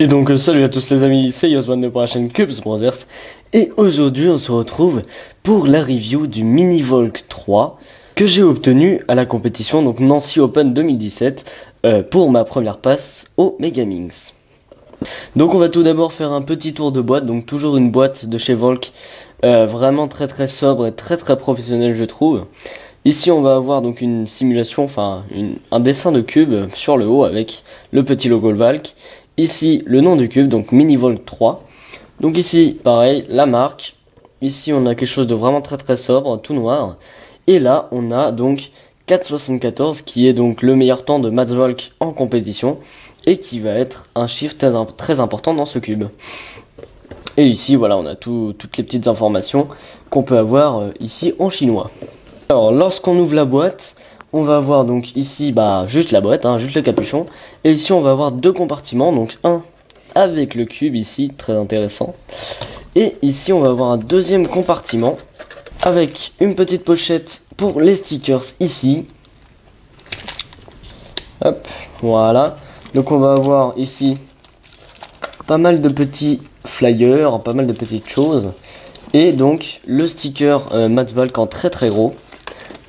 Et donc salut à tous les amis, c'est Yosman de pour la chaîne Cubes Brothers. Et aujourd'hui on se retrouve pour la review du Mini Volk 3 que j'ai obtenu à la compétition donc Nancy Open 2017 pour ma première passe au Megamix. Donc on va tout d'abord faire un petit tour de boîte, donc toujours une boîte de chez Volk, vraiment très sobre et très professionnelle je trouve. Ici on va avoir donc une simulation, un dessin de cube sur le haut avec le petit logo Valk. Ici le nom du cube, donc Mini Volk 3. Donc ici pareil, la marque. Ici on a quelque chose de vraiment très sobre, tout noir. Et là on a donc 4,74 qui est donc le meilleur temps de Mats Volk en compétition. Et qui va être un chiffre très important dans ce cube. Et ici voilà, on a toutes les petites informations qu'on peut avoir ici en chinois. Alors lorsqu'on ouvre la boîte, on va avoir donc ici juste la boîte, juste le capuchon. Et ici on va avoir deux compartiments, donc un avec le cube ici, très intéressant. Et ici on va avoir un deuxième compartiment avec une petite pochette pour les stickers ici. Hop, voilà. Donc on va avoir ici pas mal de petits flyers, pas mal de petites choses. Et donc le sticker Mats Volk en très gros.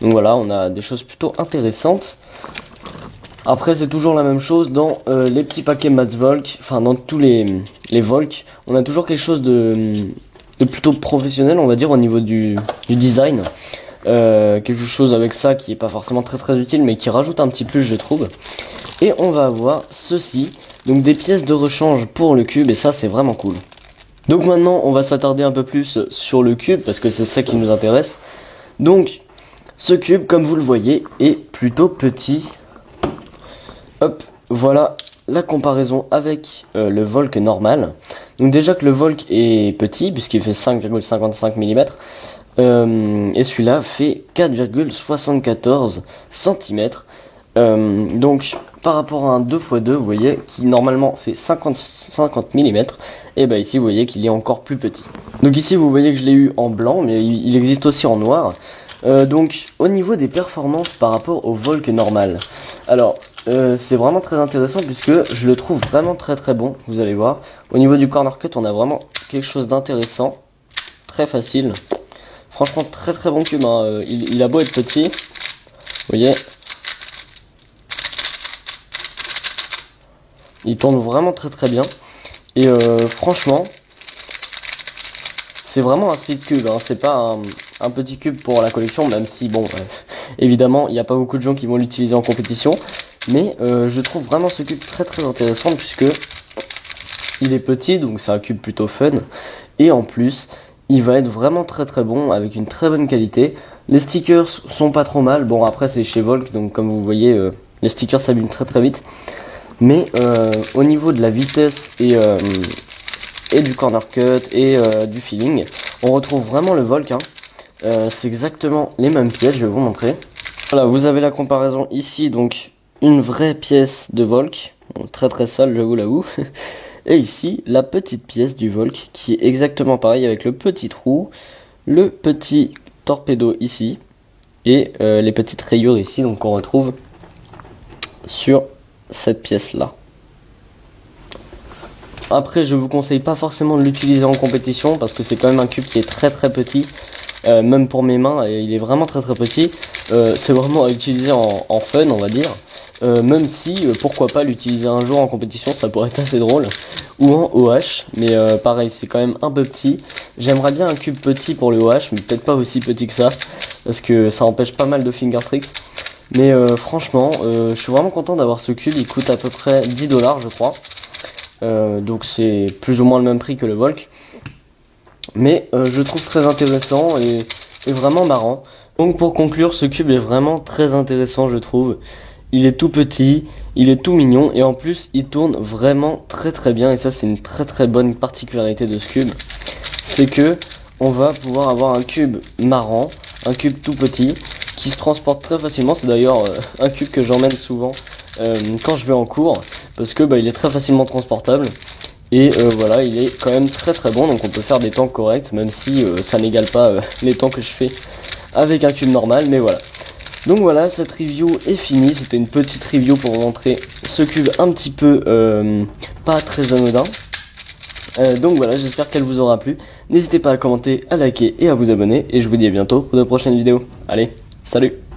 Donc voilà, on a des choses plutôt intéressantes. Après c'est toujours la même chose dans les petits paquets Mats Volk, enfin dans tous les Volk. On a toujours quelque chose de plutôt professionnel on va dire au niveau du design. Quelque chose avec ça qui est pas forcément très utile mais qui rajoute un petit plus je trouve. Et on va avoir ceci, donc des pièces de rechange pour le cube et ça c'est vraiment cool. Donc maintenant on va s'attarder un peu plus sur le cube parce que c'est ça qui nous intéresse. Donc ce cube comme vous le voyez est plutôt petit. Hop, voilà la comparaison avec le Volk normal. Donc déjà que le Volk est petit puisqu'il fait 5,55 mm. Et celui-là fait 4,74 cm. Donc par rapport à un 2x2 vous voyez qui normalement fait 50 mm, et ici vous voyez qu'il est encore plus petit. Donc ici vous voyez que je l'ai eu en blanc mais il existe aussi en noir. Donc au niveau des performances par rapport au Volk normal, alors c'est vraiment très intéressant puisque je le trouve vraiment très bon, vous allez voir. Au niveau du corner cut on a vraiment quelque chose d'intéressant, très facile. Franchement très bon cube, il a beau être petit, vous voyez. Il tourne vraiment très bien. Et franchement, c'est vraiment un speed cube, c'est pas un petit cube pour la collection, même si bon, évidemment, il n'y a pas beaucoup de gens qui vont l'utiliser en compétition. Mais je trouve vraiment ce cube très intéressant puisque il est petit, donc c'est un cube plutôt fun. Et en plus, il va être vraiment très bon, avec une très bonne qualité. Les stickers sont pas trop mal. Bon, après c'est chez Volk, donc comme vous voyez, les stickers s'abîment très vite. Mais au niveau de la vitesse et du corner cut et du feeling, on retrouve vraiment le Volk. C'est exactement les mêmes pièces, je vais vous montrer. Voilà, vous avez la comparaison ici, donc une vraie pièce de Volk, très sale, je vous l'avoue. Et ici, la petite pièce du Volk qui est exactement pareil avec le petit trou, le petit torpedo ici et les petites rayures ici, donc qu'on retrouve sur cette pièce là. Après je vous conseille pas forcément de l'utiliser en compétition parce que c'est quand même un cube qui est très petit, même pour mes mains et il est vraiment très petit. C'est vraiment à utiliser en fun on va dire, même si pourquoi pas l'utiliser un jour en compétition, ça pourrait être assez drôle, ou en OH, mais pareil c'est quand même un peu petit. J'aimerais bien un cube petit pour le OH mais peut-être pas aussi petit que ça parce que ça empêche pas mal de finger tricks. Mais franchement, je suis vraiment content d'avoir ce cube, il coûte à peu près 10 $, je crois. Donc c'est plus ou moins le même prix que le Volk. Mais je le trouve très intéressant et vraiment marrant. Donc pour conclure, ce cube est vraiment très intéressant je trouve. Il est tout petit, il est tout mignon et en plus il tourne vraiment très bien. Et ça c'est une très bonne particularité de ce cube. C'est que on va pouvoir avoir un cube marrant, un cube tout petit qui se transporte très facilement. C'est d'ailleurs un cube que j'emmène souvent quand je vais en cours parce que il est très facilement transportable et voilà, il est quand même très bon, donc on peut faire des temps corrects même si ça n'égale pas les temps que je fais avec un cube normal, mais voilà. Donc voilà, cette review est finie, c'était une petite review pour vous montrer ce cube un petit peu pas très anodin. Donc voilà, j'espère qu'elle vous aura plu. N'hésitez pas à commenter, à liker et à vous abonner. Et je vous dis à bientôt pour de prochaines vidéos. Allez, salut!